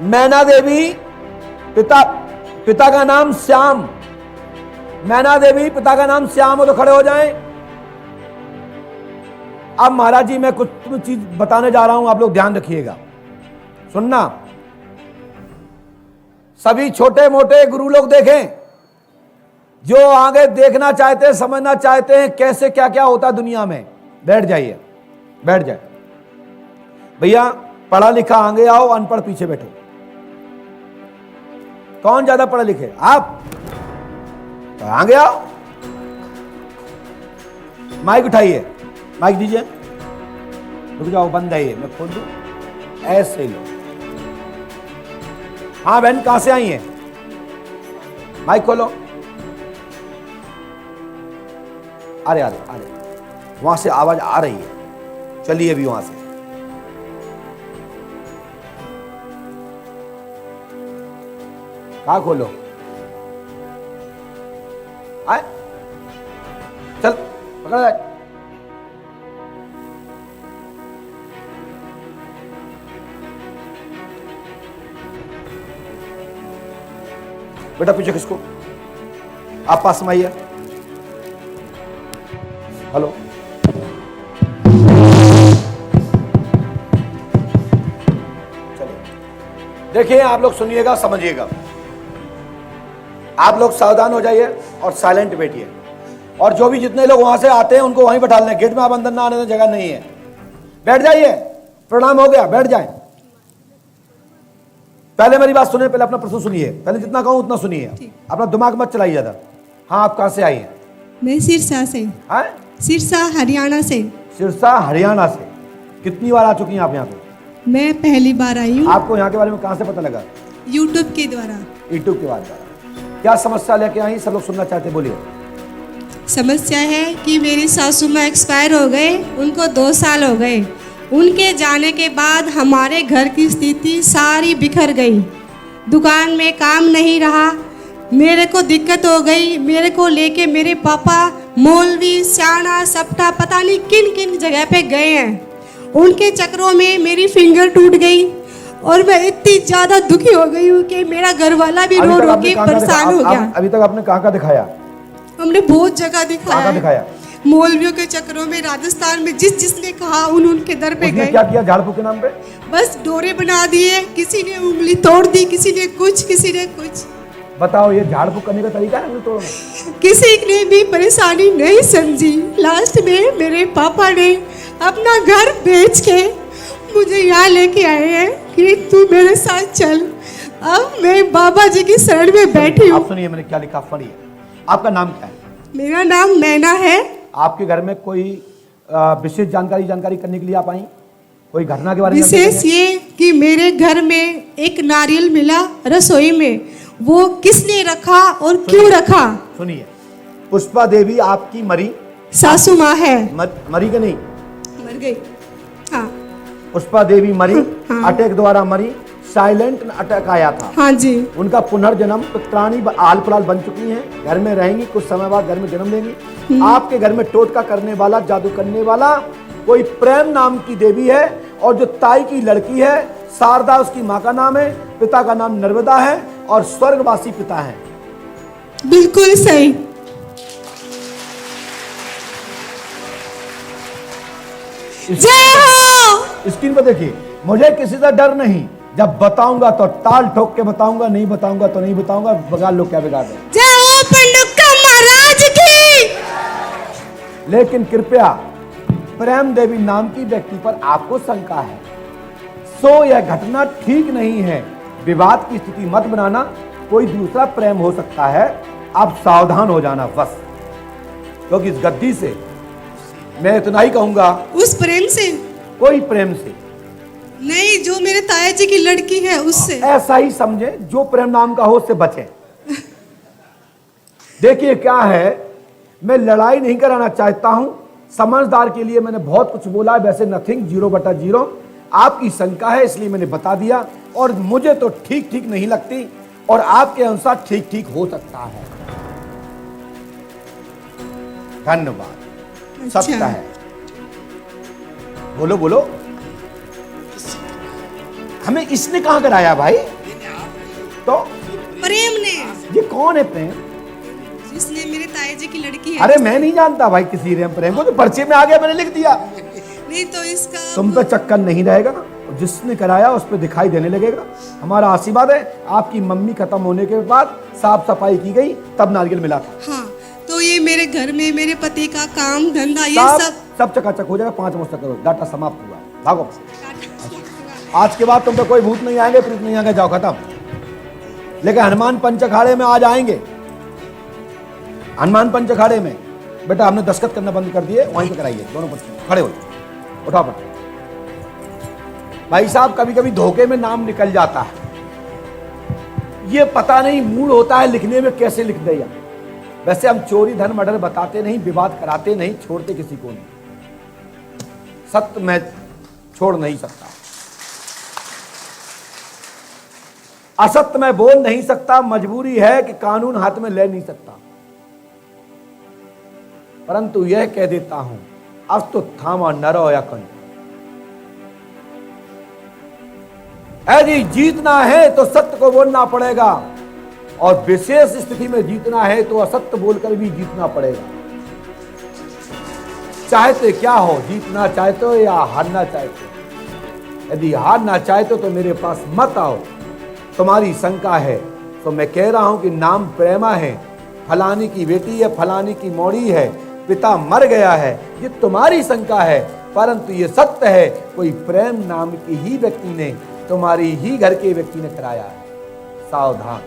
मैना देवी, पिता का नाम श्याम। मैना देवी, पिता का नाम श्याम हो तो खड़े हो जाएं। अब महाराज जी मैं कुछ चीज बताने जा रहा हूं, आप लोग ध्यान रखिएगा, सुनना। सभी छोटे मोटे गुरु लोग देखें, जो आगे देखना चाहते हैं, समझना चाहते हैं कैसे क्या क्या होता है दुनिया में, बैठ जाइए, बैठ जाए। भैया पढ़ा लिखा आगे आओ, अनपढ़ पीछे बैठो। कौन ज्यादा पढ़े लिखे? आप तो आगे आओ। माइक उठाइए, माइक दीजिए। रुक जाओ, बंद है ये, मैं खोल दूं। ऐसे ही लो। हाँ बहन, कहां से आई है? माइक खोलो। अरे अरे अरे, वहां से आवाज आ रही है, चलिए अभी वहां से। कहां खोलो? आए, चल पकड़ जाए। बेटा पीछे किसको? आप पास में आइए। हेलो, चलिए देखिए, आप लोग सुनिएगा, समझिएगा। आप लोग सावधान हो जाइए और साइलेंट बैठिए। और जो भी जितने लोग वहां से आते हैं उनको वहीं बैठा लें, गेट में आप अंदर ना आने दें, जगह नहीं है। बैठ जाइए, प्रणाम हो गया, बैठ जाए। पहले मेरी बात सुनिए, पहले अपना प्रश्न सुनिए, पहले जितना कहूं उतना सुनिए, अपना दिमाग मत चलाइए ज्यादा। हाँ, आप कहां से आई हैं? मैं सिरसा से। हाँ, सिरसा हरियाणा से। सिरसा हरियाणा से। कितनी बार आ चुकी हैं आप यहाँ पे? मैं पहली बार आई हूँ। आपको यहाँ के बारे में कहां से पता लगा? यूट्यूब के द्वारा। यूट्यूब के द्वारा। क्या समस्या लेके आई, सब लोग सुनना चाहते, बोलिए। समस्या है कि मेरी सासू माँ एक्सपायर हो गए, उनको 2 साल हो गए। उनके जाने के बाद हमारे घर की स्थिति सारी बिखर गई। दुकान में काम नहीं रहा, मेरे को दिक्कत हो गई। मेरे को लेके मेरे पापा मौलवी, स्याणा, सप्टा, पता नहीं किन किन जगह पे गए हैं। उनके चक्रों में मेरी फिंगर टूट गई और मैं इतनी ज़्यादा दुखी हो गई हूँ कि मेरा घर वाला भी रो रो के परेशान हो गया। अभी तक आपने कहाँ दिखाया? हमने बहुत जगह दिखाया। दिखाया? मौलवियों के चक्रों में, राजस्थान में जिसने कहा उनके दर पे गए। क्या किया झाड़ फूक के नाम पे? बस डोरे बना दिए, किसी ने उंगली तोड़ दी, किसी ने कुछ, किसी ने कुछ। बताओ, ये झाड़ फूक करने का तरीका है तोड़ना? किसी ने भी परेशानी नहीं समझी। लास्ट में मेरे पापा ने अपना घर बेच के मुझे यहाँ लेके आए हैं कि तू मेरे साथ चल। अब मैं बाबा जी की शरण में बैठी हूँ। आप सुनिए, मैंने क्या लिखा, पढ़िए। आपका नाम क्या है? मेरा नाम मैना है। आपके घर में कोई विशेष जानकारी करने के लिए आप आई? कोई घटना के बारे में? विशेष ये कि मेरे घर में एक नारियल मिला रसोई में, वो किसने रखा और क्यों रखा? सुनिए, पुष्पा देवी आपकी मरी सासू माँ है। मरी कि नहीं? मर गई। हाँ, पुष्पा देवी मरी। हाँ। अटैक द्वारा मरी, साइलेंट अटैक आया था। हाँ जी। उनका पुनर्जन्म पुत्राणी आल पुलाल बन चुकी हैं, घर में रहेंगी, कुछ समय बाद घर में जन्म लेंगी। आपके घर में टोटका करने वाला, जादू करने वाला कोई प्रेम नाम की देवी है, और जो ताई की लड़की है शारदा, उसकी माँ का नाम है, पिता का नाम नर्मदा है, और स्वर्गवासी पिता है। बिल्कुल सही। जय हो। स्क्रीन पर देखिए, मुझे किसी से डर नहीं, जब बताऊंगा तो ताल ठोक के बताऊंगा, नहीं बताऊंगा तो नहीं बताऊंगा। बगाड़ लो क्या बिगाड़ रहे। जय हो पंडुक्का महाराज की। लेकिन कृपया प्रेम देवी नाम की व्यक्ति पर आपको शंका है, सो यह घटना ठीक नहीं है। विवाद की स्थिति मत बनाना, कोई दूसरा प्रेम हो सकता है, आप सावधान हो जाना बस। क्योंकि इस गद्दी से मैं इतना ही कहूंगा, उस प्रेम से कोई प्रेम से नहीं, जो मेरे ताया जी की लड़की है उससे। ऐसा ही समझे, जो प्रेम नाम का हो उससे बचे। देखिए क्या है, मैं लड़ाई नहीं कराना चाहता हूं, समझदार के लिए मैंने बहुत कुछ बोला है, वैसे नथिंग, 0/0। आपकी शंका है इसलिए मैंने बता दिया, और मुझे तो ठीक ठीक नहीं लगती, और आपके अनुसार ठीक ठीक हो सकता है। धन्यवाद। अच्छा। सत्य है। बोलो बोलो। हमें इसने कहां कराया भाई? तो प्रेम ने, ये कौन है प्रेम? जिसने मेरे ताए जी की लड़की है। अरे मैं नहीं जानता भाई किसी प्रेम को, तो पर्चे में आ गया, मैंने लिख दिया। नहीं तो इसका तुम पे चक्कर नहीं रहेगा, जिसने कराया उस पे दिखाई देने लगेगा। हमारा आशीर्वाद है, आपकी मम्मी खत्म होने के बाद साफ सफाई की गई, तब नारियल मिला था। हाँ, तो ये मेरे घर में मेरे पति का काम धंधा ये सब चकाचक हो जाएगा। 5 वर्ष तक करो, डाटा समाप्त हुआ, भागो। आज के बाद तुम पे कोई भूत नहीं आएंगे, प्रेत नहीं आएंगे, जाओ खत्म। लेकिन हनुमान पंच अखाड़े में आज आएंगे। हनुमान पंच अखाड़े में बेटा हमने दस्तखत करना बंद कर दिए, वहीं पे कराइए। दोनों बच्चे खड़े हो, उठाओ पट। भाई साहब कभी कभी धोखे में नाम निकल जाता है, ये पता नहीं मूड होता है लिखने में, कैसे लिख दिया। वैसे हम चोरी धन मर्डर बताते नहीं, विवाद कराते नहीं, छोड़ते किसी को नहीं। सत्य मैं छोड़ नहीं सकता, असत्य मैं बोल नहीं सकता, मजबूरी है कि कानून हाथ में ले नहीं सकता, परंतु यह कह देता हूं अब तो थामा नरो या कंठ। जी जीतना है तो सत्य को बोलना पड़ेगा, और विशेष स्थिति में जीतना है तो असत्य बोलकर भी जीतना पड़ेगा। चाहते क्या हो, जीतना चाहते हो या हारना चाहते हो? यदि हारना चाहते हो तो मेरे पास मत आओ। तुम्हारी शंका है तो मैं कह रहा हूं कि नाम प्रेमा है, फलानी की बेटी है, फलानी की मौड़ी है, पिता मर गया है, ये तुम्हारी शंका है, परंतु ये सत्य है, कोई प्रेम नाम की ही व्यक्ति ने, तुम्हारी ही घर के व्यक्ति ने कराया है। सावधान।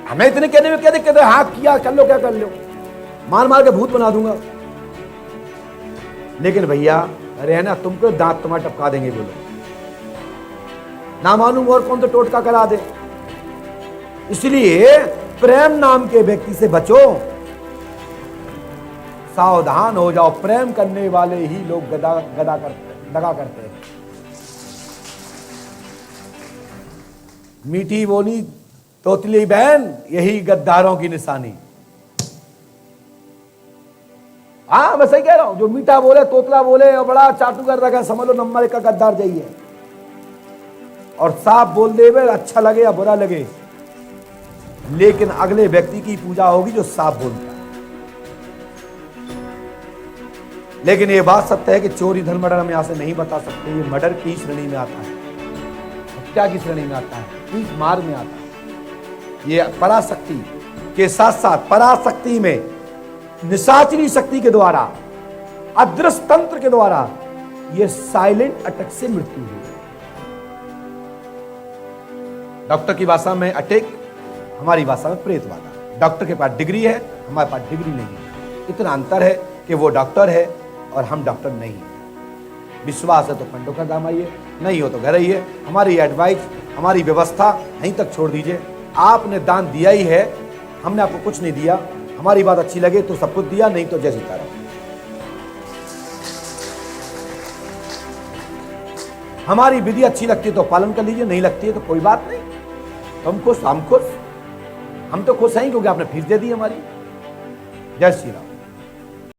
हमें इतने कहने में क्या दिक्कत है? हाँ किया, कर लो, क्या कर लो, मार मार के भूत बना दूंगा। लेकिन भैया रहना तुमको, दांत तुम्हारे टपका देंगे बोलो, ना मालूम और कौन तो टोटका करा दे। इसलिए प्रेम नाम के व्यक्ति से बचो, सावधान हो जाओ। प्रेम करने वाले ही लोग दगा करते हैं। मीठी बोली तोतली बहन, यही गद्दारों की निशानी। हाँ मैं सही कह रहा हूं, जो मीठा बोले, तोतला बोले और बड़ा चाटू कर रखा, समझ लो नंबर 1 का गद्दार जाइए। और साफ बोल दे वे, अच्छा लगे या बुरा लगे, लेकिन अगले व्यक्ति की पूजा होगी जो साफ बोलता है। लेकिन ये बात सत्य है कि चोरी धन मर्डर हम यहां से नहीं बता सकते, ये मर्डर की श्रेणी में आता है, हत्या की श्रेणी में आता है, पीठ मार में आता है। ये पराशक्ति के साथ साथ पराशक्ति में निशाचरी शक्ति के द्वारा, अदृश्य तंत्र के द्वारा ये साइलेंट अटैक से मृत्यु हुई। डॉक्टर की भाषा में अटैक, हमारी भाषा में प्रेतवादा। डॉक्टर के पास डिग्री है, हमारे पास डिग्री नहीं है। इतना अंतर है कि वो डॉक्टर है और हम डॉक्टर नहीं है। विश्वास है तो पंडों का दाम आइए, नहीं हो तो घर आइए। हमारी एडवाइस, हमारी व्यवस्था यहीं तक छोड़ दीजिए। आपने दान दिया ही है, हमने आपको कुछ नहीं दिया। हमारी बात अच्छी लगे तो सब कुछ दिया, नहीं तो जय सीताराम। हमारी विधि अच्छी लगती है तो पालन कर लीजिए, नहीं लगती है तो कोई बात नहीं। तुम खुश, हम खुश, हम तो खुश हैं क्योंकि आपने फीस दे दी हमारी। जय श्री राम।